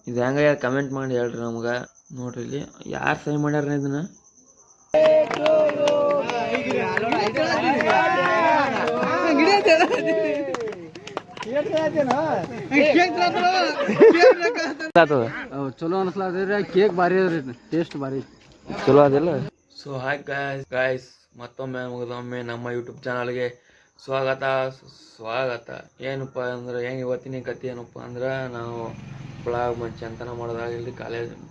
ಇದು ಹೆಂಗ ಕಮೆಂಟ್ ಮಾಡಿ ಹೇಳ್ರಿ ನಮ್ಗೆ. ನೋಡ್ರಿ ಇಲ್ಲಿ ಯಾರು ಸಹಿ ಮಾಡ್ಯಾರ ಇದನ್ನ. ಚಲೋ ಅನ್ಸ್ಲಾದ್ರಿ, ಕೇಕ್ ಭಾರಿ ಅದ್ರಿ, ಟೇಸ್ಟ್ ಭಾರಿ ಚಲೋ ಅದಿಲ್ಲ. ಸೊ ಹಾಯ್ ಗಾಯ್ಸ್, ಮತ್ತೊಮ್ಮೆ ನಮ್ಮ ಯೂಟ್ಯೂಬ್ ಚಾನಲ್ಗೆ ಸ್ವಾಗತ. ಏನಪ್ಪ ಅಂದ್ರೆ ಇವತ್ತಿನ ಕತೆ ಏನಪ್ಪ ಅಂದ್ರೆ, ನಾವು ಬ್ಲಾಗ್ ಮಂಚ ಅಂತನ ಮಾಡಿದಾಗ ಇಲ್ಲಿ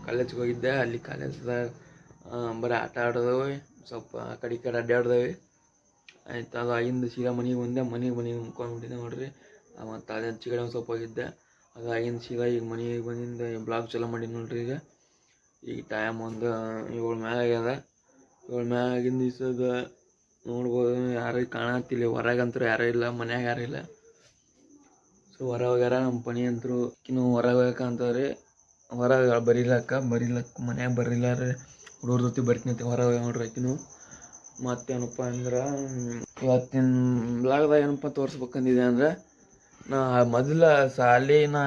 ಕಾಲೇಜ್ಗೆ ಹೋಗಿದ್ದೆ. ಅಲ್ಲಿ ಕಾಲೇಜ್ದಾಗ ಬರೀ ಆಟ ಆಡೋದವಿ, ಸ್ವಲ್ಪ ಆ ಕಡೆ ಈ ಕಡೆ ಅಡ್ಡಾಡ್ದವಿ. ಆಯ್ತು, ಅದು ಆಗಿಂದ ಸೀದಾ ಮನೆಗೆ ಬಂದೆ. ಮನೆಗೆ ಮುಕ್ಕೊಂಡ್ಬಿಟ್ಟಿದ್ದೆ ನೋಡ್ರಿ. ಮತ್ತು ಅದೇ ಚಿಕಡೆ ಒಂದು ಸ್ವಲ್ಪ ಹೋಗಿದ್ದೆ. ಅದು ಆಗಿಂದ ಸೀದಾ ಈಗ ಮನೆಗೆ ಬಂದಿಂದ ಬ್ಲಾಗ್ ಚಲೋ ಮಾಡಿ ನೋಡ್ರಿ. ಈಗ ಟೈಮ್ ಒಂದು 7 ಮ್ಯಾಗ ಆಗ್ಯದ. 7 ಮ್ಯಾಗ ಆಗಿಂದ ದಿವ್ಸದ ನೋಡ್ಬೋದು, ಯಾರು ಕಾಣತ್ತಿಲ್ಲ. ಹೊರಗಂತೂ ಯಾರೂ ಇಲ್ಲ, ಮನ್ಯಾಗ ಯಾರೂ ಇಲ್ಲ. ಸೊ ಹೊರ ಹೋಗ್ಯಾರ. ನಮ್ಮ ಪಣಿ ಅಂತರೂ ಇನ್ನು ಹೊರಗೆ ಹೋಗ್ಬೇಕಂತವ್ರಿ. ಹೊರಗೆ ಬರಿಲಕ್ಕ ಮನ್ಯಾಗ ಬರಿಲ್ಲಾರ ಹುಡುಗ್ರ ಜೊತೆ ಬರ್ತೀನಿ ಹೊರಗೆ ನೋಡ್ರಿ ಆಕಿನು. ಮತ್ತೇನಪ್ಪ ಅಂದ್ರೆ, ಇವತ್ತಿನ ಬ್ಲಾಗ್ದಾಗ ಏನಪ್ಪ ತೋರಿಸ್ಬೇಕಂದಿದೆ ಅಂದ್ರೆ, ನಾ ಮೊದಲ ನಾ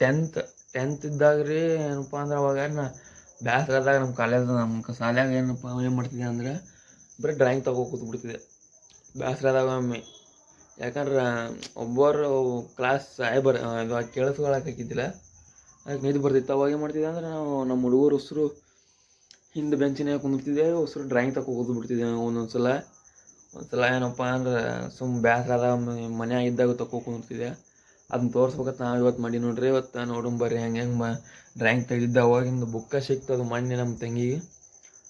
10th ಇದ್ದಾಗ ರೀ. ಏನಪ್ಪ ಅಂದ್ರೆ ಅವಾಗ ನಾ ಬ್ಯಾಸ್ರದಾಗ ನಮ್ಮ ಶಾಲ್ಯಾಗ ಏನಪ್ಪ ಏನು ಮಾಡ್ತಿದ್ದೆ ಅಂದ್ರೆ, ಬರೀ ಡ್ರಾಯಿಂಗ್ ತಗೋ ಕೂತ್ಬಿಡ್ತಿದ್ದೆ ಬ್ಯಾಸ್ರದಾಗ ಒಮ್ಮೆ. ಯಾಕಂದ್ರೆ ಒಬ್ಬರು ಕ್ಲಾಸ್ ಕೇಳಿಸ್ಕೊಳಕ್ಕಿದ್ದಿಲ್ಲ, ಅದಕ್ಕೆ ನಿಂತು ಬರ್ತಿತ್ತು. ಅವಾಗ ಏನು ಮಾಡ್ತಿದ್ದೆ ಅಂದ್ರೆ, ನಾವು ನಮ್ಮ ಹುಡುಗರು ಉಸಿರು ಹಿಂದೆ ಬೆಂಚಿನಾಗ ಕುಂದಿರ್ತಿದ್ದೆ, ಉಸಿರು ಡ್ರಾಯಿಂಗ್ ತಗೋ ಕೂತ್ಬಿಡ್ತಿದ್ದೆ. ಒಂದೊಂದ್ಸಲ ಏನಪ್ಪ ಅಂದ್ರೆ ಬ್ಯಾಸ್ರದ ಮನ್ಯಾಗ ಇದ್ದಾಗ ತಗೋ ಕುಂದಿರ್ತಿದ್ದೆ. ಅದನ್ನ ತೋರಿಸ್ಬೇಕಂತ ನಾವು ಇವತ್ತು ಮಾಡಿ ನೋಡ್ರಿ. ಇವತ್ತು ನೋಡಂಬರ್ರಿ ಹೆಂಗೆ ಡ್ರಾಯಿಂಗ್ ತೆಗೆದಿದ್ದ. ಅವಾಗಿಂದ ಬುಕ್ಕ ಸಿಕ್ತದು ಮೊನ್ನೆ ನಮ್ಮ ತಂಗಿಗೆ.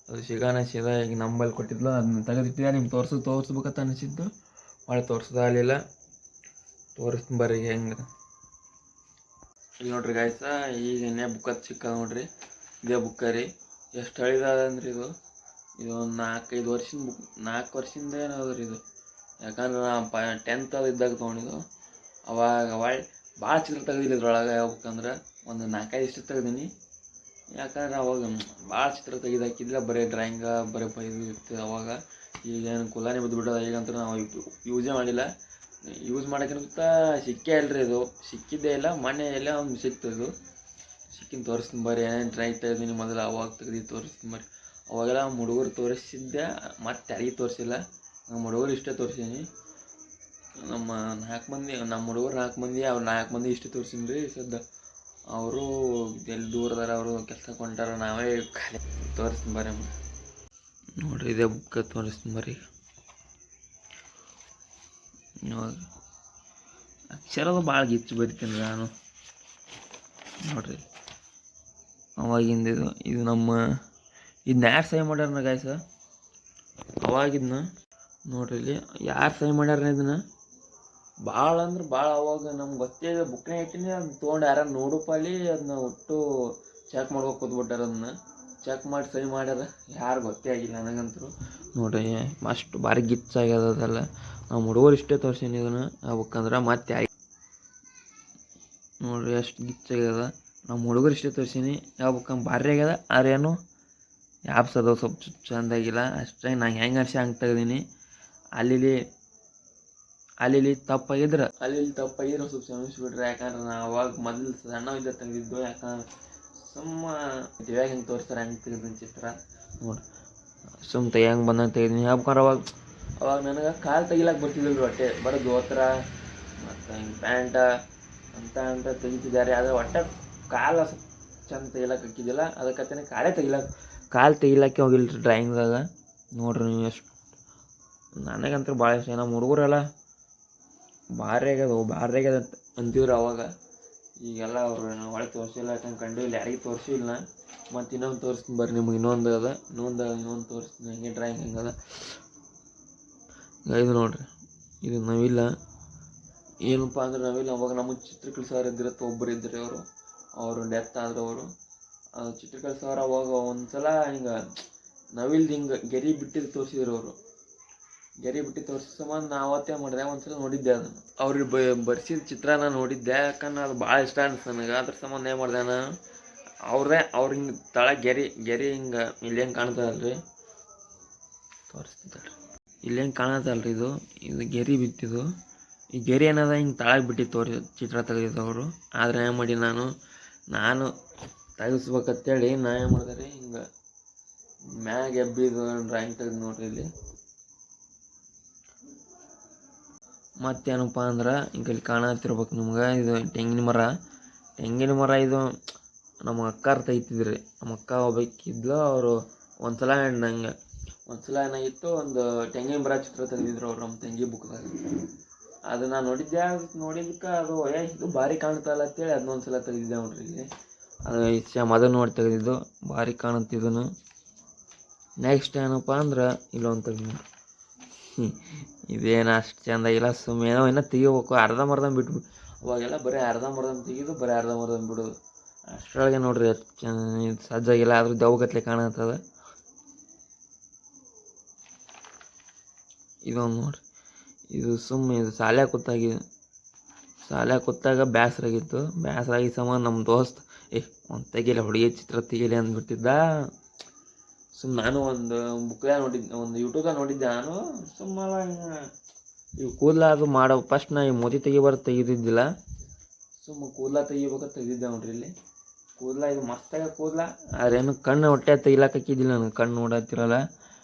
ಅದು ಸೀದಾ ಈಗ ನಂಬಲ್ಲಿ ಕೊಟ್ಟಿದ್ಲು, ಅದನ್ನ ತೆಗೆದಿಟ್ಟಿದ್ದೆ. ನಿಮ್ಗೆ ತೋರಿಸ್ಬೇಕಂತ ಅನಿಸಿದ್ದು, ಭಾಳ ತೋರಿಸ್ದಾಗಲಿಲ್ಲ. ತೋರಿಸ್ತೀನಿ ಬರ್ರಿ ಹೆಂಗೆ. ಇಲ್ಲಿ ನೋಡ್ರಿ ಗಾಯ್ಸ, ಈಗ ಇನ್ನೇ ಬುಕ್ ಸಿಕ್ಕದ ನೋಡ್ರಿ. ಇದೇ ಬುಕ್ಕ ರೀ. ಎಷ್ಟು ಹಳಿದಾದಂದ್ರಿ ಇದು ಒಂದು 4-5 ವರ್ಷದ ಬುಕ್. 4 ವರ್ಷದಿಂದ ಏನದ್ರಿ ಇದು. ಯಾಕಂದ್ರೆ ನಾ 10th ಇದ್ದಾಗ ತೊಗೊಂಡಿದ್ದು. ಅವಾಗ ಭಾಳ ಚಿತ್ರ ತೆಗ್ದಿಲ್ಲ ಇದ್ರೊಳಗೆ. ಹೇಳ್ಬೇಕಂದ್ರೆ ಒಂದು 4-5 ಇಷ್ಟು ತೆಗ್ದೀನಿ. ಯಾಕಂದ್ರೆ ಅವಾಗ ಭಾಳ ಚಿತ್ರ ತೆಗೆದಾಕಿದ್ದಿಲ್ಲ, ಬರೀ ಡ್ರಾಯಿಂಗ ಬರೀ ಇದು ಇರ್ತದೆ ಅವಾಗ. ಈಗೇನು ಕುಲಾನೇ ಬಿದ್ದುಬಿಟ್ಟದ. ಈಗಂತೂ ನಾವು ಯೂಸೇ ಮಾಡಿಲ್ಲ. ಯೂಸ್ ಮಾಡೋಕ್ಕಿಂತ ಸಿಕ್ಕೇ ಇಲ್ಲರಿ ಇದು. ಸಿಕ್ಕಿದ್ದೇ ಇಲ್ಲ. ಮೊನ್ನೆ ಎಲ್ಲ ಒಂದು ಸಿಕ್ತದು. ಸಿಕ್ಕಿನ ತೋರಿಸ್ತೀನಿ ಬರ್ರಿ. ಏನೇನು ಡ್ರಾಯಿಂಗ್ ತೆಗ್ದೀನಿ ಮೊದಲು ಅವಾಗ ತೆಗ್ದು ತೋರಿಸ್ತೀನಿ ಬರ್ರಿ. ಅವಾಗೆಲ್ಲ ನಮ್ಮ ಹುಡುಗರು ತೋರಿಸಿದ್ದೆ, ಮತ್ತೆ ಯಾರಿಗೆ ತೋರಿಸಿಲ್ಲ. ನಮ್ಮ ಹುಡುಗರು ಇಷ್ಟೇ ತೋರಿಸೀನಿ. ನಮ್ಮ ಹುಡುಗರು 4 ಮಂದಿ, ಅವ್ರು 4 ಮಂದಿ ಇಷ್ಟು ತೋರಿಸೀನಿ ರೀ. ಅವರು ಎಲ್ಲಿ ದೂರದಾರ, ಅವರು ಕೆಲ್ಸಕ್ಕೆ ಹೊಂಟಾರ. ನಾವೇ ತೋರಿಸ್ತೀನಿ ಬರ್ರಿ ನೋಡ್ರಿ. ಇದೇ ಬುಕ್ ತೋರಿಸ್ತೀನಿ ಬರ್ರಿ. ಇವಾಗ ಅಕ್ಷರದ ಭಾಳ ಗಿಚ್ಚು ಬರಿತೀನಿ ನಾನು ನೋಡ್ರಿ. ಅವಾಗಿಂದ ಇದು ನಮ್ಮ ಯಾರು ಸಹಿ ಮಾಡ್ಯಾರ ಗಾಯ್ಸ, ಅವಾಗಿದ್ನ ನೋಡ್ರಿ. ಇಲ್ಲಿ ಯಾರು ಸಹಿ ಮಾಡ್ಯಾರ ಇದನ್ನ ಭಾಳ ಅಂದ್ರೆ ಭಾಳ. ಅವಾಗ ನಮ್ಗೆ ಗೊತ್ತೇ ಬುಕ್ನೇ ಇಟ್ಟಿನಿ. ಅದನ್ನ ತೊಗೊಂಡು ಯಾರು ನೋಡಪ್ಪ ಅಲ್ಲಿ, ಅದನ್ನ ಒಟ್ಟು ಚೆಕ್ ಮಾಡ್ಬೇಕು ಕೂತ್ಬಿಟ್ಟಾರ. ಅದನ್ನ ಚೆಕ್ ಮಾಡಿ ಸಹಿ ಮಾಡ್ಯಾರ. ಯಾರು ಗೊತ್ತೇ ಆಗಿಲ್ಲ ನನಗಂತೂ ನೋಡ್ರಿ. ಅಷ್ಟು ಭಾರಿ ಗಿಚ್ಚಾಗ್ಯದ ಅದೆಲ್ಲ. ನಮ್ಮ ಹುಡುಗರು ಇಷ್ಟೇ ತೋರಿಸೀನಿ ಇದನ್ನು. ಯಾವಕ್ಕಂದ್ರೆ ಮತ್ತೆ ನೋಡ್ರಿ ಎಷ್ಟು ಗಿಚ್ಚಾಗ್ಯದ. ನಮ್ಮ ಹುಡುಗರು ಇಷ್ಟೇ ತೋರಿಸೀನಿ. ಯಾವಕ್ಕಂಗೆ ಭಾರಿ ಆಗ್ಯದ. ಆರೇನು ಯಾಪ್ಸದ ಸ್ವಲ್ಪ ಚೆಂದಾಗಿಲ್ಲ ಅಷ್ಟೇ. ನಂಗೆ ಹೆಂಗೆ ಅನ್ಸಿ ಹಂಗೆ ತೆಗ್ದೀನಿ. ಅಲ್ಲಿ ತಪ್ಪಾಗಿದ್ರೆ ಸ್ವಲ್ಪ ಕ್ಷಮಿಸ್ಬಿಟ್ರೆ. ಯಾಕಂದ್ರೆ ನಾವು ಅವಾಗ ಮೊದಲು ಸಣ್ಣ ಇದ್ದ ತೆಗೆದಿದ್ದು. ಯಾಕಂದ್ರೆ ಇವಾಗ ಹೆಂಗೆ ತೋರಿಸ್ತಾರೆ ಹಂಗೆ ತೆಗೆದಿನ ಚಿತ್ರ ನೋಡಿ. ಹೆಂಗೆ ಬಂದಂಗೆ ತೆಗೆದೀನಿ. ಯಾಕಂದ್ರೆ ಅವಾಗ ನನಗೆ ಕಾಲು ತೆಗಿಲಕ್ಕೆ ಬರ್ತಿದ್ದಿಲ್ಲ. ಹೊಟ್ಟೆ ಬರೋ ದೋತ್ರ ಮತ್ತು ಹಿಂಗೆ ಪ್ಯಾಂಟ ಅಂತ ತೆಗಿತಿದ್ದಾರೆ. ಆದರೆ ಒಟ್ಟೆ ಕಾಲು ಚೆಂದ ತೆಗಿಲಕ್ಕೆ ಹಾಕಿದ್ದಿಲ್ಲ. ಅದಕ್ಕಂತಲೇ ಕಾಲು ತೆಗಿಲಕ್ಕೆ ಹೋಗಿಲ್ಲ ರೀ ಡ್ರಾಯಿಂಗ್ದಾಗ. ನೋಡ್ರಿ ನೀವು ಎಷ್ಟು ನನಗಂತೂ ಭಾಳ ಇಷ್ಟ. ನಮ್ಮ ಹುಡುಗರೆಲ್ಲ ಭಾರಿ ಆಗ್ಯದ ಅಂತಿದ್ರು ಅವಾಗ. ಈಗೆಲ್ಲ ಅವರು ಒಳ್ಳೆ ತೋರಿಸಿಲ್ಲ. ಯಾಕಂದ್ರೆ ಕಂಡು ಇಲ್ಲಿ ಯಾರಿಗೂ ತೋರಿಸಿಲ್ಲ. ಮತ್ತು ಇನ್ನೊಂದು ತೋರಿಸ್ತೀನಿ ಬರ್ರಿ ನಿಮ್ಗೆ. ಇನ್ನೊಂದು ತೋರಿಸ್ತೀನಿ ಹೆಂಗೆ ಡ್ರಾಯಿಂಗ್ ಹೆಂಗದ. ಇದು ನೋಡ್ರಿ, ಇದು ನವಿಲ್ಲ. ಏನಪ್ಪ ಅಂದ್ರೆ ನವಿಲ್ಲ ಅವಾಗ ನಮಗೆ ಚಿತ್ರಕಲೆ ಸರ್ ಇದ್ದಿರತ್ತೆ. ಒಬ್ಬರು ಇದ್ದರು, ಅವರು ಡೆತ್ ಆದರು. ಅವರು ಚಿತ್ರಕಲೆ ಸರ್ ಅವಾಗ ಒಂದು ಸಲ ಹಿಂಗೆ ನವಿಲ್ದು ಹಿಂಗೆ ಗೆರೆ ಬಿಟ್ಟಿದ್ದು ತೋರಿಸಿದ್ರು. ಅವರು ಗೆರೆ ಬಿಟ್ಟು ತೋರಿಸೋ ಸಂಬಂಧ ನಾವು ಅವತ್ತೇ ಮಾಡಿದೆ. ಒಂದ್ಸಲ ನೋಡಿದ್ದೆ ಅದನ್ನು. ಅವ್ರಿಗೆ ಬರ್ಸಿದ ಚಿತ್ರ ನಾನು ನೋಡಿದ್ದೆ. ಯಾಕಂದ್ರೆ ಅದು ಭಾಳ ಇಷ್ಟ ಅನಿಸ್ತು ನನಗೆ. ಅದ್ರ ಸಂಬಂಧ ಏನು ಮಾಡಿದೆ ನಾನು, ಅವ್ರು ಹಿಂಗೆ ತಳ ಗೆರೆ ಹಿಂಗೆ ಇಲ್ಲಿ ಹೆಂಗೆ ಕಾಣ್ತದಲ್ರಿ, ತೋರಿಸ್ತಿದ್ದಾರೆ ಇಲ್ಲಿ ಹೆಂಗೆ ಕಾಣತ್ತಲ್ರಿ. ಇದು ಗೆರೆ ಬಿತ್ತಿದ್ದು. ಈ ಗೆರೆ ಏನದ ಹಿಂಗೆ ತಳಗೆ ಬಿಟ್ಟಿತ್ತು ಅವ್ರು ಚಿತ್ರ ತೆಗೆದಿದ್ದವರು. ಆದರೆ ಏನು ಮಾಡಿ ನಾನು ತೆಗಿಸ್ಬೇಕಂತೇಳಿ ನಾ ಏನು ಮಾಡಿದೆ ಹಿಂಗೆ ಮ್ಯಾಗ ಎಬ್ಬಿದು ಡ್ರಾಯಿಂಗ್ ತೆಗೆದು ನೋಡ್ರಿ ಇಲ್ಲಿ. ಮತ್ತೇನಪ್ಪ ಅಂದ್ರೆ ಇಲ್ಲಿ ಕಾಣತ್ತಿರ್ಬೇಕು ನಿಮ್ಗೆ, ಇದು ತೆಂಗಿನ ಮರ ಇದು ನಮ್ಮ ಅಕ್ಕಾರು ತೆಗಿತಿದ್ರಿ. ನಮ್ಮ ಅಕ್ಕ ಒಬ್ಬಕ್ಕಿದ್ಲು, ಅವರು ಒಂದ್ಸಲ ಏನಾಗಿತ್ತು, ಒಂದು ತೆಂಗಿನ ಮರ ಚಿತ್ರ ತೆಗೆದಿದ್ರು ಅವ್ರು ನಮ್ಮ ತಂಗಿ ಬುಕ್ದಾಗ. ಅದು ನಾನು ನೋಡಿದ್ದಕ್ಕೆ ಅದು ಇದು ಭಾರಿ ಕಾಣ್ತಲ್ಲ ಅಂತೇಳಿ ಅದನ್ನೊಂದ್ಸಲ ತೆಗೆದಿದ್ದೆ ನೋಡ್ರಿ ಇಲ್ಲಿ. ಅದು ಅದನ್ನು ನೋಡಿ ತೆಗೆದಿದ್ದು ಭಾರಿ ಕಾಣುತ್ತಿದ್ದನು. ನೆಕ್ಸ್ಟ್ ಏನಪ್ಪ ಅಂದ್ರೆ ಇಲ್ಲೊಂದು ತೆಗೆದು ಇದೇನು ಅಷ್ಟು ಚೆಂದ ಇಲ್ಲ, ಸುಮ್ಮನೆ ಇನ್ನೂ ತೆಗಿಬೇಕು, ಅರ್ಧಂಬರ್ಧ ಬಿಟ್ಬಿಟ್ಟು. ಅವಾಗೆಲ್ಲ ಬರೀ ಅರ್ಧಂಬರ್ಧ ತೆಗಿದು, ಬರೀ ಅರ್ಧಂಬರ್ಧ ಬಿಡೋದು. ಅಷ್ಟರೊಳಗೆ ನೋಡ್ರಿ ಅಷ್ಟು ಇದು ಸಜ್ಜಾಗಿಲ್ಲ, ಆದ್ರೂ ದೆವ್ಗತ್ಲೆ ಕಾಣತ್ತದ. ಇದೊಂದು ನೋಡ್ರಿ, ಇದು ಇದು ಶಾಲ್ಯಾಗ ಕೂತಾಗ ಬೇಸರಾಗಿತ್ತು. ಬೇಸರಾಗಿ ಸಂಬಂಧ ನಮ್ಮ ದೋಸ್ತ್ ಒಂದು ತೆಗಿಲ್ಲ ಹುಡುಗಿ ಚಿತ್ರ ತೆಗಿಲಿ ಅಂದ್ಬಿಟ್ಟಿದ್ದ. ನಾನು ಒಂದು ಬುಕ್ದಾಗ ನೋಡಿದ್ದೆ, ಒಂದು ಯೂಟ್ಯೂಬ್ದಾಗ ನೋಡಿದ್ದೆ. ನಾನು ಇವು ಕೂದಲ ಅದು ಮಾಡೋ ಫಸ್ಟ್ ನಾ ಈ ಮೋದಿ ತೆಗಿದಿದ್ದಿಲ್ಲ. ಕೂದಲ ತೆಗಿಬೇಕಂತ ತೆಗಿದ್ದೆ ನೋಡ್ರಿ ಇಲ್ಲಿ. ಕೂದಲ ಇದು ಮಸ್ತಾಗ ಕೂದಲ, ಆದ್ರೇನು ಕಣ್ಣು ಹೊಟ್ಟೆ ತೆಗಿಲಾಕಿದ್ದಿಲ್ಲ ನನಗೆ. ಕಣ್ಣು ನೋಡತ್ತಿರಲ್ಲ,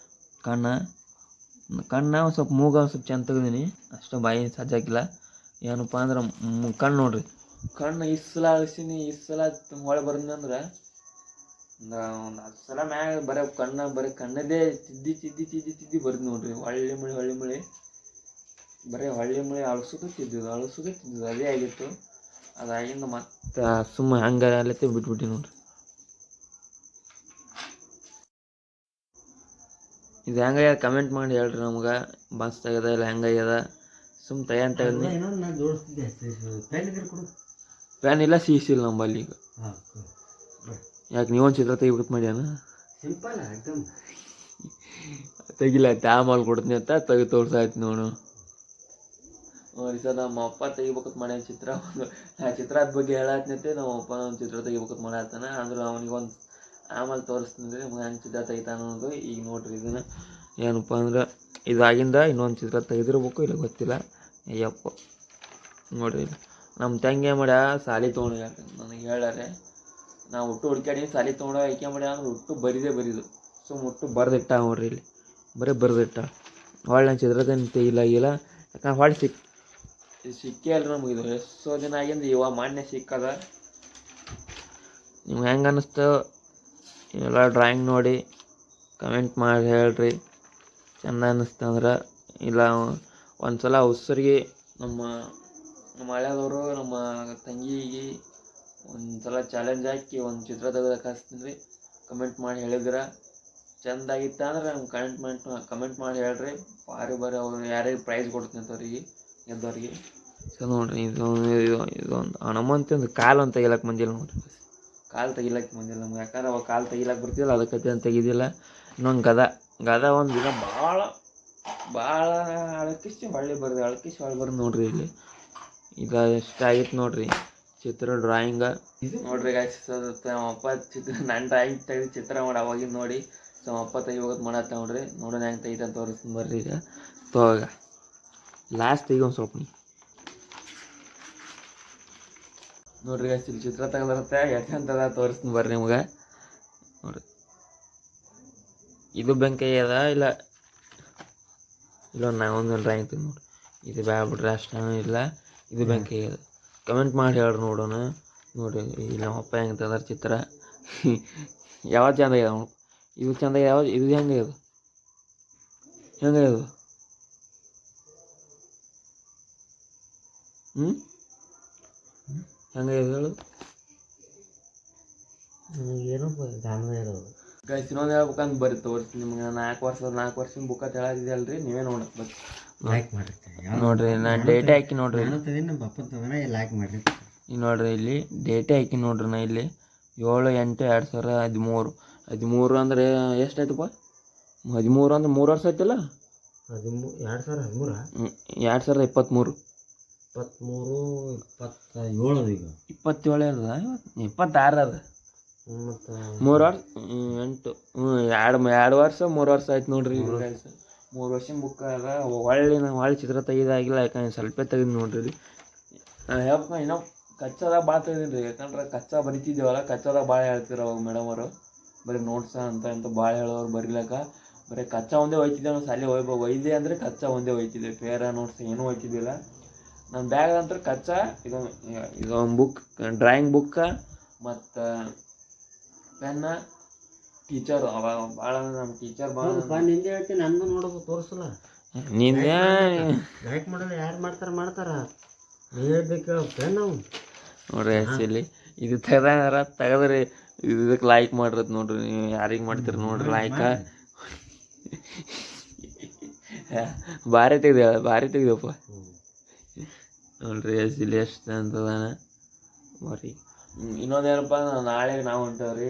ಕಣ್ಣು ಒಂದು ಸ್ವಲ್ಪ ಮೂಗ ಒಂದು ಸ್ವಲ್ಪ ಚೆಂದ ತೆಗ್ದೀನಿ ಅಷ್ಟು, ಬಾಯಿ ಸಜ್ಜಾಕಿಲ್ಲ. ಏನಪ್ಪ ಅಂದ್ರೆ ಕಣ್ಣು ನೋಡ್ರಿ, ಕಣ್ಣು ಇಸ್ಸಲ ಅಳಿಸೀನಿ, ಹೊಳೆ ಬಂದಂದ್ರೆ ಒಂದು 10 ಸಲ ಮ್ಯಾಗ ಬರೀ ಕಣ್ಣದೇ ತಿದ್ದಿ ಬರ್ದು ನೋಡ್ರಿ. ಹೊಳ್ಳಿ ಮಳೆ ಬರೀ ಅಳಿಸೋದು ತಿದ್ದಿದ್ದು ಅದೇ ಆಗಿತ್ತು. ಅದಾಗಿಂದ ಮತ್ತೆ ಸುಮ್ಮನೆ ಹಂಗೆ ಅಲ್ಲತ್ತೆ ಬಿಟ್ಬಿಟ್ಟು ನೋಡ್ರಿ. ಇದು ಹೆಂಗಾಗ್ಯದ ಕಮೆಂಟ್ ಮಾಡಿ ಹೇಳ್ರಿ ನಮ್ಗೆ, ಮಸ್ತಾಗ್ಯದ ಇಲ್ಲ ಹೆಂಗಾಗ್ಯದ. ತೆಗೆದು ಪ್ಯಾನ್ ಇಲ್ಲ, ಸೀಸಿಲ್ಲ ನಂಬಲ್ಲಿ ಈಗ. ಯಾಕೆ ನೀವೊಂದು ಚಿತ್ರ ತೆಗಿಬೇಕು ಮಾಡ್ಯಾನ? ತೆಗಿಲ್ಲ ಆಮೇಲೆ ಕೊಡ್ತೀನಿ ಅಂತ ತೆಗೆದು ತೋರ್ಸಾಯ್ತು ನೋಡು. ಸರ್ ನಮ್ಮ ಅಪ್ಪ ತೆಗಿಬೇಕಂತ ಮಾಡ್ಯಾನ ಚಿತ್ರ. ಆ ಚಿತ್ರದ ಬಗ್ಗೆ ಹೇಳತ್ನೈತೆ, ನಮ್ಮ ಅಪ್ಪ ಒಂದು ಚಿತ್ರ ತೆಗಿಬೇಕಂತ ಮಾಡತ್ತಾನ. ಅಂದ್ರೆ ಅವನಿಗೊಂದು ಆಮೇಲೆ ತೋರಿಸ್ತೀನಿ ರೀ ನಮ್ಗೆ ಹೆಂಗೆ ಚಿತ್ರ ತೆಗಿತಾನ ಅನ್ನೋದು. ಈಗ ನೋಡ್ರಿ ಇದನ್ನು ಏನಪ್ಪ ಅಂದ್ರೆ ಇದಾಗಿಂದ ಇನ್ನೊಂದು ಚಿತ್ರ ತೆಗೆದಿರ್ಬೇಕು, ಇಲ್ಲ ಗೊತ್ತಿಲ್ಲ. ಅಯ್ಯಪ್ಪ ನೋಡ್ರಿ, ನಮ್ಮ ತಂಗಿ ಮಾಡ್ಯ ಸಾಲಿ ತೊಗೊಂಡು ನನಗೆ ಹೇಳಾರೆ. ನಾವು ಹುಡ್ಕ್ಯಾಡಿ ಸಾಲಿ ತೊಗೊಂಡು ಐಕೆ ಮಾಡ್ಯ ಅಂದ್ರೆ ಬರಿದು ಬರೆದಿಟ್ಟ ನೋಡ್ರಿ ಇಲ್ಲಿ. ಬರೀ ಬರೆದಿಟ್ಟ ಹೊಳ್ಳೆ ನಾನು ಚಿತ್ರದೇನು ತೆಗಿಲ್ಲ. ಯಾಕಂದ್ರೆ ಹೊಳ್ಳಿ ಸಿಕ್ಕೇ ಅಲ್ಲ ನಮ್ಗೆ. ಇದು ಎಷ್ಟೋ ದಿನ ಆಗಿಂದ ಇವಾಗ ಮಾನ್ಯ ಸಿಕ್ಕದ. ನಿಮ್ಗೆ ಹೆಂಗೆ ಅನ್ನಿಸ್ತು ಎಲ್ಲ ಡ್ರಾಯಿಂಗ್ ನೋಡಿ ಕಮೆಂಟ್ ಮಾಡಿ ಹೇಳ್ರಿ. ಚೆಂದ ಅನ್ನಿಸ್ತಂದ್ರೆ. ಇಲ್ಲ ಒಂದು ಸಲ ಉಸ್ರಿಗೆ ನಮ್ಮ ಹಳ್ಯಾದವರು ನಮ್ಮ ತಂಗಿಗೆ ಒಂದು ಸಲ ಚಾಲೆಂಜ್ ಹಾಕಿ ಒಂದು ಚಿತ್ರ ತೆಗೆದಕ್ಕೆ ಹಾಕ್ತೀನಿ ರೀ. ಕಮೆಂಟ್ ಮಾಡಿ ಹೇಳಿದ್ರೆ ಚೆಂದಾಗಿತ್ತು ಅಂದ್ರೆ ನಮ್ಗೆ ಕಮೆಂಟ್ ಮಾಡಿ ಹೇಳ್ರಿ. ಬಾರಿ ಅವ್ರು ಯಾರ್ಯಾರು ಪ್ರೈಸ್ ಕೊಡ್ತೀನಿ ಅಂತವ್ರಿಗೆ ಗೆದ್ದವ್ರಿಗೆ. ಸೊ ನೋಡ್ರಿ, ಇದೊಂದು ಹನುಮಂತಂದು ಕಾಲು ಅಂತ ತೆಗಿಲಕ್ಕೆ ಬಂದಿಲ್ಲ ನೋಡ್ರಿ. ಕಾಲು ತೆಗಿಲಕ್ಕೆ ಬಂದಿಲ್ಲ ನಮ್ಗೆ, ಯಾಕಂದ್ರೆ ಅವಾಗ ಕಾಲು ತೆಗಿಲಕ್ಕೆ ಬರ್ತಿಲ್ಲ, ಅದಕ್ಕೆ ಅಂತ ತೆಗಿದಿಲ್ಲ. ಇನ್ನೊಂದು ಗದ ಒಂದು ದಿನ ಭಾಳ ಅಳಕಿಸಿ ಹೊಳ್ಳಿ ಬರ್ದು ನೋಡ್ರಿ ಇಲ್ಲಿ. ಈಗ ಎಷ್ಟಾಗಿತ್ತು ನೋಡ್ರಿ ಚಿತ್ರ ಡ್ರಾಯಿಂಗ. ನೋಡ್ರಿ ಗಾಯ್ಸ್, ನಮ್ಮ ಅಪ್ಪ ನನ್ನ ಡ್ರಾಯಿಂಗ್ ತೆಗೆದು ಚಿತ್ರ ಮಾಡಿ ಅವಾಗಿಂದ ನೋಡಿ. ಸೊ ನಮ್ಮ ಅಪ್ಪ ತೆಗಿಬೇಕಂತ ಮಾಡತ್ತ ನೋಡ್ರಿ. ನೋಡೋಣ ಹೆಂಗೆ ತೆಗಿತ ತೋರಿಸ್ತೀನಿ ಬರ್ರಿ. ಈಗ ಲಾಸ್ಟ್ ತೆಗಿ ಒಂದು ಸ್ವಲ್ಪ ನೋಡ್ರಿ ಗಾಯ್ಸ್, ಇಲ್ಲಿ ಚಿತ್ರ ತೆಗೆದಿರುತ್ತೆ ಯಾಕಂತದ ತೋರಿಸ್ತೀನಿ ಬರ್ರಿ ನಿಮ್ಗೆ. ನೋಡ್ರಿ, ಇದು ಬೆಂಕಿ ಅದ ಇಲ್ಲ ಒಂದು ಡ್ರಾಯಿಂಗ್ ತೆಗೆದು ನೋಡ್ರಿ. ಇದು ಬ್ಯಾಡ್ಬಿಡ್ರಿ, ಅಷ್ಟೇನೂ ಇಲ್ಲ. ಇದು ಬೆಂಕಿ ಅದ. ಕಮೆಂಟ್ ಮಾಡಿ ಹೇಳ್ರಿ ನೋಡೋಣ. ನೋಡ್ರಿ ಇಲ್ಲಿ ನಮ್ಮ ಅಪ್ಪ ಹೆಂಗೆ ತೆಗೆದಾರ ಚಿತ್ರ. ಯಾವ್ದು ಚೆಂದ ಆಗ್ಯದ? ಇದು ಚೆಂದ ಯಾವ್ದು? ಇದು ಹೆಂಗಾಗ್ಯದ? ಹೆಂಗಾಗ್ಯದ ಹೇಳು? ಗೈಸ್, ಇನ್ನೊಂದು ಹೇಳ್ಬೇಕಂತ ಬರೀ ತೋರಿಸ್ತೀನಿ ನಿಮ್ಗೆ. 4 ವರ್ಷದ ಬುಕ್ಕ ಹೇಳಾದಿದೆ ಅಲ್ರಿ, ನೀವೇ ನೋಡಕ್ ನೋಡ್ರಿ. ನಾನು ಡೇಟೆ ಹಾಕಿ ನೋಡ್ರಿ, ಈಗ ನೋಡ್ರಿ ಇಲ್ಲಿ ಡೇಟೆ ಹಾಕಿ ನೋಡ್ರಿ. ನಾ ಇಲ್ಲಿ 7/8/2013. 13 ಅಂದ್ರೆ ಎಷ್ಟಾಯ್ತಪ್ಪ? 13 ಅಂದ್ರೆ 3 ವರ್ಷ ಆಯ್ತಲ್ಲ. 2023 27 ಅದ, 26 ಅದ. 3 ವರ್ಷ 8 2 ವರ್ಷ 3 ವರ್ಷ ಆಯ್ತು ನೋಡ್ರಿ. 3 ವರ್ಷಿನ ಬುಕ್ ಅದ. ಹೊಳ್ಳಿ ಚಿತ್ರ ತೆಗಿದಾಗಿಲ್ಲ, ಯಾಕಂದ್ರೆ ಸ್ವಲ್ಪ ತೆಗೆದು ನೋಡ್ರಿ. ನಾನು ಹೇಳ್ಬೇಕು ಇನ್ನೂ ಕಚ್ಚಾದಾಗ ಭಾಳ ತೆಗೆದಿನಿ ರೀ, ಯಾಕಂದ್ರೆ ಕಚ್ಚಾ ಬರಿತಿದ್ದೇವಲ್ಲ, ಕಚ್ಚಾದಾಗ ಭಾಳ ಹೇಳ್ತಿದ್ರು ಅವಾಗ ಮೇಡಮ್ ಅವರು. ಬರೀ ನೋಟ್ಸ ಅಂತ ಭಾಳ ಹೇಳೋರು ಬರೀಲಕ್ಕ. ಬರೀ ಕಚ್ಚಾ ಒಂದೇ ಒಯ್ತಿದ್ದೆ ನಾವು ಶಾಲೆ ಒಯ್ದೆ ಅಂದರೆ ಕಚ್ಚಾ ಒಂದೇ ಒಯ್ತಿದ್ದೆ, ಪೇರ ನೋಟ್ಸ್ ಏನೂ ಒಯ್ತಿದ್ದಿಲ್ಲ. ನನ್ನ ಬ್ಯಾಗ್ ಅಂತ ಕಚ್ಚಾ ಇದೊಂದು ಬುಕ್, ಡ್ರಾಯಿಂಗ್ ಬುಕ್ಕ ಮತ್ತು ಪೆನ್ನ. ಟೀಚರು ಅವಾಗ ಭಾಳ ನಮ್ಮ ಟೀಚರ್ ಭಾಳ ನಿಂದೆ ಹೇಳ್ತೀನಿ, ನಂದು ನೋಡೋದು ತೋರಿಸಲ್ಲ. ನಿಂದೆ ಲೈಕ್ ಮಾಡೋದು ಯಾರು ಮಾಡ್ತಾರ ಹೇಳ್ಬೇಕು ಫ್ರೆಂಡ್ ನಾವು ನೋಡ್ರಿ. ಆ್ಯಕ್ಚುಲಿ ಇದು ತೆಗದ್ರಿ ಇದಕ್ಕೆ ಲೈಕ್ ಮಾಡಿರತ್ ನೋಡ್ರಿ. ನೀವು ಯಾರಿಗೆ ಮಾಡ್ತೀರಿ ನೋಡ್ರಿ ಲೈಕ. ಭಾರಿ ತೆಗ್ದಪ್ಪ ನೋಡ್ರಿ. ಆ್ಯಕ್ಚುಲಿ ಎಷ್ಟು ಅಂತದಾನ ಬರೀ. ಇನ್ನೊಂದೇನಪ್ಪ, ನಾಳೆ ನಾವು ಹೊಂಟೇವ್ರಿ.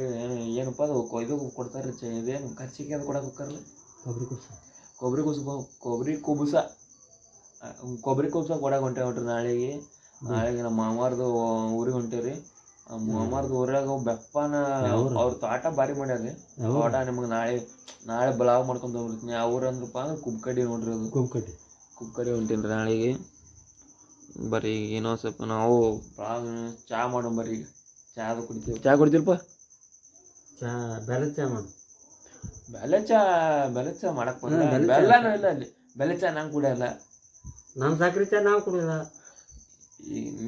ಏನಪ್ಪ ಅದು ಇದು ಕೊಡ್ತಾರೆ ಇದೇನು ಖರ್ಚಿಗೆ ಅದು ಕೊಡಕ್ಕೆ ಹೋಗ್ತಾರಲ್ಲ, ಕೊಬ್ಬರಿ ಕುಬುಸ ಕೊಡಕ್ಕೆ ಹೊಂಟೇವೆ ನೋಡ್ರಿ ನಾಳೆಗೆ. ನಮ್ಮ ಮಾಮಾರ್ದು ಊರಿಗೆ ಹೊಂಟೇವ್ರಿ. ಮಾಮಾರ್ದು ಊರಾಗ ಬೆಪ್ಪನ ಅವ್ರ ತೋಟ ಭಾರಿ ಮಾಡ್ಯಾರ್ರಿ. ತೋಟ ನಿಮಗೆ ನಾಳೆ ಬ್ಲಾಗ್ ಮಾಡ್ಕೊಂಡು ಹೋಗ್ಬಿಡ್ತೀನಿ. ಯಾವ ಊರು ಅಂದ್ರಪ್ಪ ಅಂದ್ರೆ ಕುಬ್ಕಡ್ಡಿ ನೋಡ್ರಿ. ಅದು ಕುಬ್ಕಡ್ಡಿ ಹೊಂಟೀನಿ ರೀ ನಾಳೆಗೆ. ಬರ್ರಿ ಈಗ ಇನ್ನೊಂದು ಸ್ವಲ್ಪ ನಾವು ಚಾ ಮಾಡೋಣ ಬರ್ರಿ. ಈಗ ಚಾದು ಕುಡಿತೀವಿ. ಚಾ ಕುಡಿತೀರಪ್ಪ? ಬೆಲ್ಲದ ಚಾ ಮಾಡು. ಬೆಲ್ಲದ ಚಾ ಮಾಡಕ್ಕೆ ಬರಲ್ಲ. ಬೆಲ್ಲನೂ ಇಲ್ಲ ಅಲ್ಲಿ. ಬೆಲ್ಲದ ಚಾ ನಂಗೆ ಕುಡಿಯಲ್ಲ. ನಮ್ಮ ಸಕ್ರೆ ಚಾ ನಾವು ಕುಡಿಯಲ್ಲ.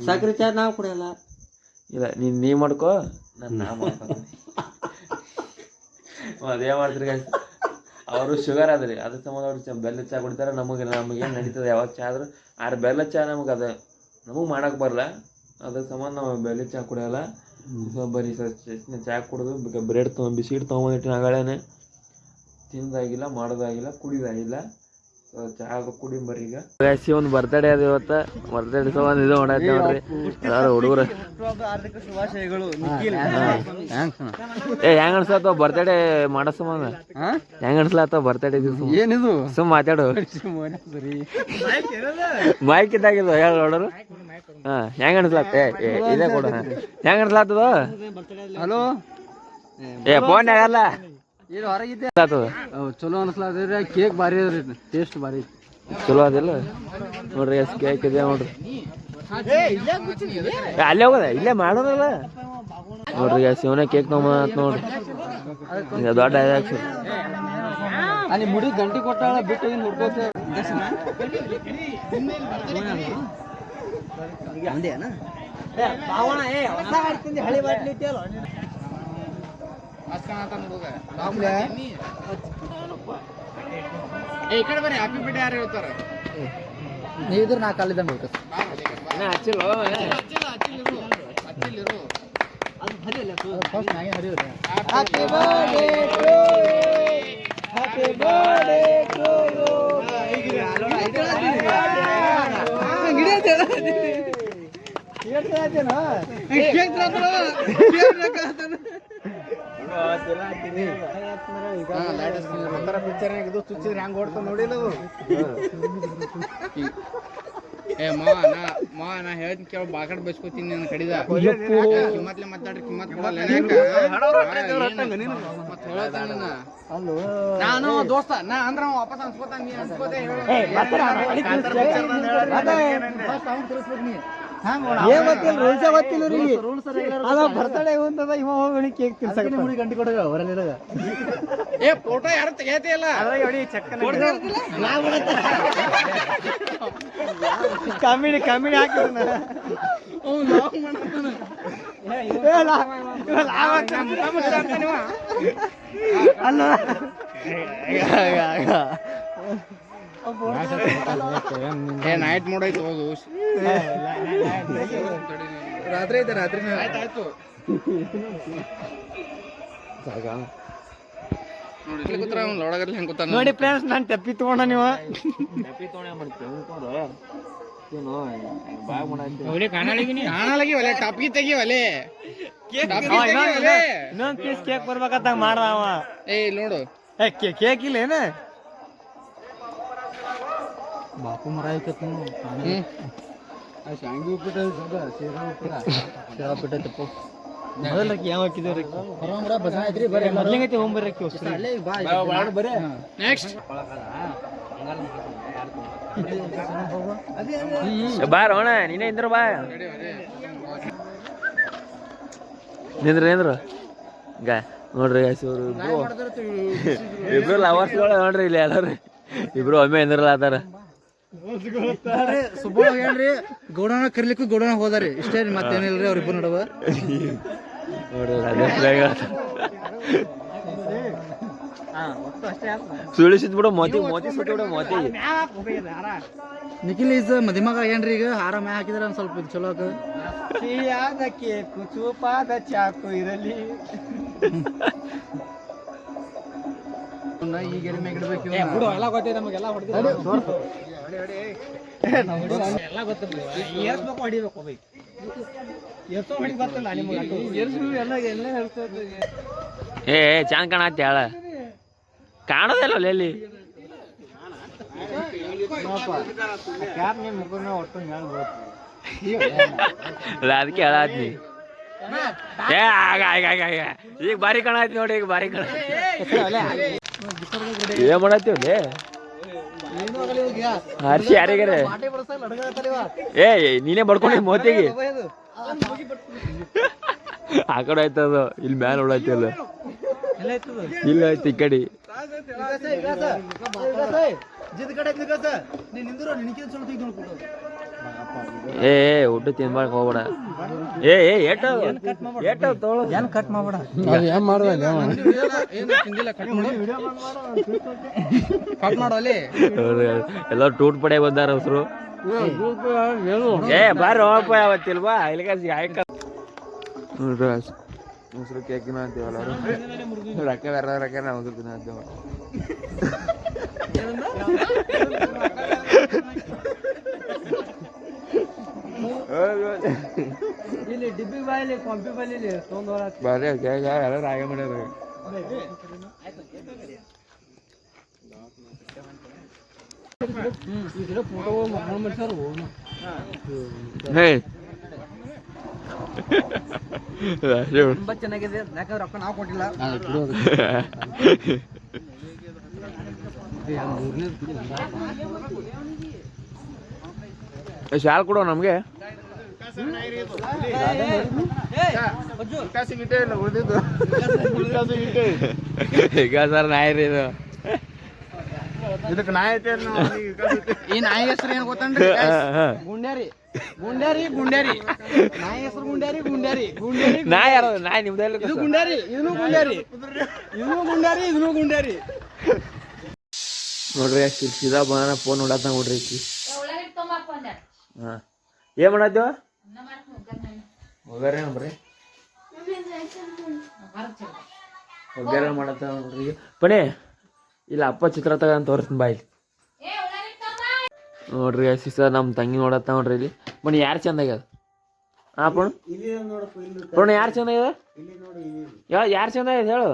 ಸಕ್ರೆ ಚಾ ನಾವು ಕುಡಿಯಲ್ಲ. ಇಲ್ಲ ನೀ ಮಾಡ್ಕೋ, ನಾ ಮಾಡ್ತೀನಿ. ಅದೇ ಮಾಡ್ತೀರಿ ಗಾಯ್ಸ್. ಅವರು ಶುಗರ್ ಅದ್ರಿ, ಅದ್ರ ಸಂಬಂಧ ಅವ್ರು ಬೆಲ್ಲದ ಚಾ ಕುಡಿತಾರೆ. ನಮಗೇನು ನಡೀತದೆ ಯಾವಾಗ ಚಾ ಆದ್ರೂ. ಆದ್ರೆ ಬೆಲ್ಲದ ಚಾ ನಮಗೆ ಮಾಡಕ್ಕೆ ಬರಲ್ಲ. ಅದ್ರ ಸಂಬಂಧ ನಾವು ಬೆಲ್ಲದ ಚಾ ಕುಡಿಯಲ್ಲ. ಬರೀ ಚಾ ಕುಡಿದು ಬ್ರೆಡ್ ಬಿಸ್ಕಿಟ್ ತೊಗೊಂಬಂದಿಟ್ಟಿನ ಆಗಳೇನೆ. ತಿನ್ನೋದಾಗಿಲ್ಲ, ಮಾಡೋದಾಗಿಲ್ಲ, ಕುಡಿಯೋದಾಗಿಲ್ಲ. ಚಾ ಕುಡಿ ಬರ್ರಿ. ಈಗ ಒಂದು ಬರ್ತಡೇ ಅದು ಇವತ್ತು. ಬರ್ತಡೇ ಸಂಬಂಧ ಇದು ಮಾಡೈತೆ ನೋಡ್ರಿ ಯಾರು ಹುಡುಗರು. ಹೆಂಗ್ ಅನ್ಸತ್ತ ಬರ್ತಡೇ ಮಾಡೋ ಸಂಬಂಧ? ಹೆಂಗ್ ಅನ್ಸ್ಲತ್ತ ಬರ್ತಡೇ ದಿವಸ? ಏನಿದು ಸುಮ್ ಮಾತಾಡು. ಮೈಕ್ ಇದ್ದಾಗಿದ್ದು ಹೇಳ ನೋಡೋರು. ಹೆಂಗ್ ಅನ್ಸ್ಲತ್ತ? ಇದೇ ಕೊಡ. ಹೆಂಗ್ ಅನ್ಸ್ಲತ್ತದ? ಹಲೋ ಫೋನ್ ಆಗಲ್ಲ. ಚಲೋ ಅನ್ಸ್ಲಾದ್ರಿ. ಕೇಕ್ ಭಾರಿ ಅದ್ರಿ, ಟೇಸ್ಟ್ ಭಾರಿ ಚಲೋ ಅದಿಲ್ಲ ನೋಡ್ರಿ. ಎಷ್ಟು ಕೇಕ್ ಇದೆ ನೋಡ್ರಿ. ಅಲ್ಲೇ ಹೋಗದ ಇಲ್ಲೇ ಮಾಡೋದಲ್ಲ ನೋಡ್ರಿ. ಶಿವನ ಕೇಕ್ ತೊಗೊಂಬಂತ ನೋಡ್ರಿ. ದೊಡ್ಡ ಅಲ್ಲಿ ಮುಡಿ ಗಂಟಿ ಕೊಟ್ಟಾಳ ಬಿಟ್ಟು ಹುಡ್ಕೋತ ಈ ಕಡೆ ಬರ್ರಿ. ಹ್ಯಾಪಿ ಬರ್ಡೇ ಯಾರು ಹೇಳ್ತಾರ? ನೀವಿದ್ರೆ ನಾ ಕಾಲಿದ್ದಂಗೆ ಹೋಗ್ತ ಚುಚ್ಚಿದ್ರೆ ಹೆಂಗ್ ಓಡ್ತಾವ ನೋಡಿಲ್ಲ. ನಾ ಹೇಳ್ತೀನಿ ಕೇಳ, ಬಾಕಡ್ ಬಸ್ಕೋತೀನಿ ನನ್ನ ಕಡಿದ ಕಿಮ್ಮತ್ಲೆ ಮಾತಾಡ್ರಿ. ಕಿಮ್ಮತ್ ಕೊಡಲ್ಲ ನಾನು ದೋಸ್ತ ನಾ ಅಂದ್ರ ವಾಪಸ್ ಅನ್ಸ್ಕೋತಾನ. ನೀ ಅನ್ಸ್ಕೋತೆ ಬರ್ತಡೇ ಒಂದದ ಇವ ಹೋಗಿ ಕೇಕ್ ತಿನ್ಸಕ್ಕೆ ಮುಡಿ ಗಂಟೆ ಕೊಡ ಅವರಲ್ಲಿರ. ಏ ಫೋಟೋ ಯಾರು ತೆಗಿಯತಿಲ್ಲ ಕಾಮಿಡಿ ಹಾಕಿದ ಅಲ್ಲ. ನೈಟ್ ಮೋಡ್ ಐತೆ ಹೋಗು. ರಾತ್ರಿ ಐತೆ ರಾತ್ರಿ ಆಯ್ತು. ನೋಡಿ ಫ್ರೆಂಡ್ಸ್, ನಾನು ತೆಪ್ಪಿ ತಗೊಂಡ ನೀವು ಟಪ್ಗಿ ತೆಗಿವಲೆ. ಇನ್ನೊಂದ್ ಪೀಸ್ ಕೇಕ್ ಬರ್ಬೇಕಂತ ಮಾಡ್ದವ. ಏ ನೋಡು ಕೇಕ್ ಇಲ್ಲ ಏನ ಬಾಪು ಮರ ಐತಪ್ಪ. ಶಾಂಗಿ ಉಪ್ಪಿಟ್ಟು ಶೇಂಗಾ ಉಪ್ಪಿಟ್ಟೈತಪ್ಪ. ಮೊದಲಕ್ಕೆ ಯಾವ ಹಾಕಿದೇವ್ರಿ ಮೊದಲಿಗೈತಿ ಹೋಗ್ಬರ್ರಿ ನೆಕ್ಸ್ಟ್ ಬಾರ ಅಣ್ಣ ನೀನೇ ಇಂದ್ರ ಬಾ ನಿಂದ್ರ ಗ ನೋಡ್ರಿ ಇಬ್ರು ಲವರ್ಸ್ಗಳು ನೋಡ್ರಿ ಇಲ್ಲಿ ಎಲ್ಲಾರು ಇಬ್ರು ಒಮ್ಮೆ ಇಂದ್ರಲ್ಲ ಅದಾರ ಸುಬ್ಬಣ್ಣ ಏನ್ರಿ ಗೌಡನ ಕರಿಲಿಕ್ಕೂ ಗೌಡನ ಹೋದಾರಿ ಇಷ್ಟೇ ರೀ ಮತ್ತೇನಿಲ್ರಿ ಅವ್ರಿಬ್ಬರು ನಡುವ ಸುಳಿಸಿದ್ ಬಿಡು ಮೋತಿ ಸುತ್ತ ಬಿಡು ಮೋತಿ ನಿಖಿಲ್ ಈಸ್ ಮದಿಮಗ ಏನ್ರಿ ಈಗ ಹಾರ ಮ್ಯಾ ಹಾಕಿದ್ರ ಒಂದ್ ಸ್ವಲ್ಪ ಚಲೋ ಸಿಹಿಯಾದ ಕೇಕು ಚೂಪಾದ ಚಾಕು ಇರಲಿ ಈಗ ಇಡ್ಬೇಕು ಎಲ್ಲ ಗೊತ್ತೈತೆ ನಮಗೆಲ್ಲ ಎಲ್ಲ ಗೊತ್ತಿಲ್ಲ ಏರ್ಸ್ಬೇಕು ಹೊಡಿಬೇಕು ಬೈ ಎಷ್ಟೋ ಹೊಡಿ ಗೊತ್ತಿಲ್ಲ ನಿಮ್ಗೆ ಎಲ್ಲ ಹೇಳ್ತೇವೆ ಏ ಚಂದ ಕಾಣತ್ತೆ ಹೇಳ ಕಾಣೋದಿಲ್ಲ ಎಲ್ಲಿ ಮುಖನ ಒಟ್ಟು ಅದಕ್ಕೆ ಹೇಳತ್ನಿ ಏ ಈಗ ಬಾರಿ ಕಾಣತಿ ನೋಡಿ ಈಗ ಬಾರಿ ಕಾಣ ಏನ್ ಮಾಡತ್ತೀವಿ ಹರ್ಷಿ ಯಾರಿಗಾರ ಏ ನೀನೇ ಬಡ್ಕೊಂಡಿ ಮೋತಿಗೆ ಆ ಕಡೆ ಆಯ್ತದ ಇಲ್ಲಿ ಮ್ಯಾಲ ಹೊಡಾಯ್ತಲ್ಲ ಇಲ್ಲ ಆಯ್ತು ಈ ಕಡೆ ಏ ಊಟ ತಿನ್ಬಾರ್ಕ ಹೋಗ್ಬೇಡ ಏ ಏನ್ ಕಟ್ ಮಾಡ್ಬೇಡ ಎಲ್ಲ ಟೂಟ್ ಪಡೆ ಬಂದಾರ ಹೆಸರು ಏ ಬಾರಿ ಹೋಗಪ್ಪ ಯಾವತ್ತಿಲ್ವಾ ಇಲ್ಲಿಗೆ ನೋಡ್ರಿ ಹೆಸರು ಕೇಕಿನ ಅಂತೀವಲ್ಲ ರೊಕ್ಕ ಬೇರೆ ರೊಕ್ಕ ನಾವು ದಿನ ಅಂತೇವ ಇಲ್ಲಿ ಡಿಬ್ಬಿ ಬಾಯಿಲಿ ಕೊಂಪಿ ಬಾಯಿಲಿ ಬಾರಿ ಎಲ್ಲ ರಾಗ ಮಾಡ್ಯಾರ ಹೇ ತುಂಬಾ ಚೆನ್ನಾಗಿದೆ ಯಾಕಂದ್ರೆ ರೊಕ್ಕ ನಾವು ಕೊಟ್ಟಿಲ್ಲ ಶಾಲ್ ಕೊಡೋ ನಮ್ಗೆ ಈಗ ಸರ್ ನಾಯಿ ರೀ ಇದು ಇದಕ್ಕೆ ನಾಯಿ ಐತೆ ಈ ನಾಯಿ ಹೆಸರು ಏನ್ ಗೊತ್ತನ್ರಿ ಗುಂಡ್ಯಾರಿ ನಾಯಿ ಹೆಸರು ಗುಂಡ್ಯಾರಿ ನಾಯಿ ಯಾರು ನಾಯಿ ನಿಮ್ದೆಲ್ಲ ಇದು ಗುಂಡ್ಯಾರಿ ಇದನ್ನು ಗುಂಡ್ಯಾರಿ ನೋಡ್ರಿ ಅಷ್ಟು ಸೀದಾ ಬನ ಫೋನ್ ನೋಡತ್ತ ನೋಡ್ರಿ ಹಾ ಏನ್ ಮಾಡತ್ತೀವ ಒಗ್ಗರಣೆ ಬರ್ರಿ ಒಗ್ಗರಣೆ ಮಾಡತ್ತ ನೋಡ್ರಿ ಪಣೆ ಇಲ್ಲ ಅಪ್ಪ ಚಿತ್ರ ತಗೊಂಡ್ ತೋರಿಸ್ತೀನಿ ಬಾಯಿ ನೋಡ್ರಿ ಸಿಸ ನಮ್ಮ ತಂಗಿ ನೋಡತ್ತ ನೋಡ್ರಿ ಇಲ್ಲಿ ಬನ್ನಿ ಯಾರು ಚಂದ ಆಗ್ಯದ ಹಾ ಪುಣ ಯಾರು ಚಂದ ಆಗ್ಯದ ಯಾರು ಚಂದ ಆಗ್ಯದ ಹೇಳು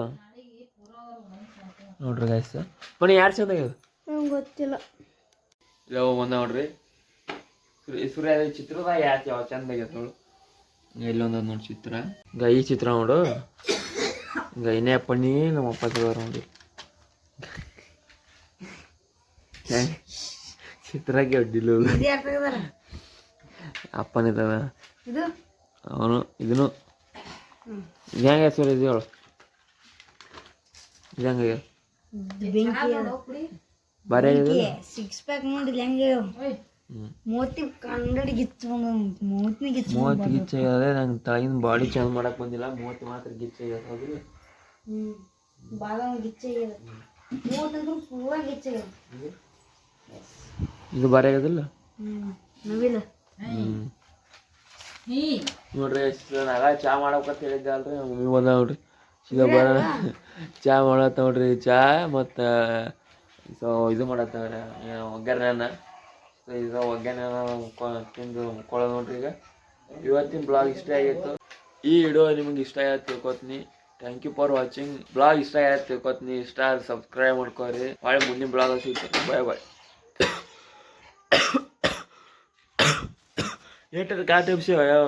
ನೋಡ್ರಿ ಗಾಯ್ಸ ಬನ್ನಿ ಯಾರು ಚಂದ ಆಗ್ಯದ ಗೊತ್ತಿಲ್ಲ ಯಾವ ಬಂದ ನೋಡ್ರಿ ಸೂರ್ಯ ಚಿತ್ರದಾಗ ಯಾವ ಚಂದ ಆಗ್ಯದ ನೋಡು ಇಲ್ಲೊಂದ ನೋಡಿ ಚಿತ್ರ ಈ ಚಿತ್ರ ನೋಡು ಇನ್ನೇ ಪಣ್ಣಿ ನಮ್ಮ ಅಪ್ಪ ತಗೋರ ನೋಡಿ ಚಿತ್ರಕ್ಕೆ ಅಡ್ಡಿಲ್ಲ ಅಪ್ಪನಿದ್ದಾನ ಅವನು ಇದನ್ನು ಇದು ಹೆಂಗ ಸರ್ ಇದು ಹೇಳು ಇದು ಹೆಂಗ ಬಾರಿ ಸಿಕ್ಸ್ ಪ್ಯಾಕ್ ನೋಡಿಲ್ಲ ಹೆಂಗೆ ಮೂವತ್ತಿ ಕನ್ನಡಿ ಮೂವತ್ತಿ ಗಿಚ್ಚಾಗ್ಯದ ನಂಗೆ ತಳಗಿನ ಬಾಡಿ ಚೇಂಜ್ ಮಾಡಕ್ ಬಂದಿಲ್ಲ ಮೂವತ್ತು ಮಾತ್ರ ಗಿಚ್ಚಾಗ್ಯದ ಹೌದ್ರಿ ಬಾದಾಮ ಗಿಚ್ಚಾಗ್ಯದ ಮೂವತ್ತಂದ್ರೂ ಪೂರ ಗಿಚ್ಚಾಗ್ಯದ ಇದು ಬಾರಿ ಆಗ್ಯದಿಲ್ಲ ನವಿಲ್ಲ ನೋಡ್ರಿ ನಾಗ ಚಾ ಮಾಡ್ಬೇಕಂತ ಹೇಳಿದ್ದೆ ಅಲ್ರಿ ಮಮ್ಮಿ ಬಂದ ನೋಡ್ರಿ ಸೀದಾ ಬರೋಣ ಚಾ ಮಾಡತ್ತ ನೋಡ್ರಿ ಚಾ ಮತ್ತು ಇದು ಮಾಡತ್ತವ್ರೆ ಒಗ್ಗರಣೆನ ಇದು ಒಗ್ಗರಣೆನ ತಿಂದು ಮುಕ್ಕೊಳ್ಳೋದು ನೋಡ್ರಿ ಈಗ ಇವತ್ತಿನ ಬ್ಲಾಗ್ ಇಷ್ಟ ಆಗಿತ್ತು ಈ ವಿಡಿಯೋ ನಿಮಗೆ ಇಷ್ಟ ಆಯ್ತು ತಿಳ್ಕೊತೀನಿ thank you for watching blog ಇಷ್ಟ ಆಯ್ತು ತಿಳ್ಕೊತೀನಿ ಇಷ್ಟ ಸಬ್ಸ್ಕ್ರೈಬ್ ಮಾಡ್ಕೊರಿ ಒಳ್ಳೆ ಮುಂದಿನ ಬ್ಲಾಗ್ ಸಿಗ್ತೀನಿ ಬಾಯ್ ಏಟದ ಕಾಟ ಯಾವ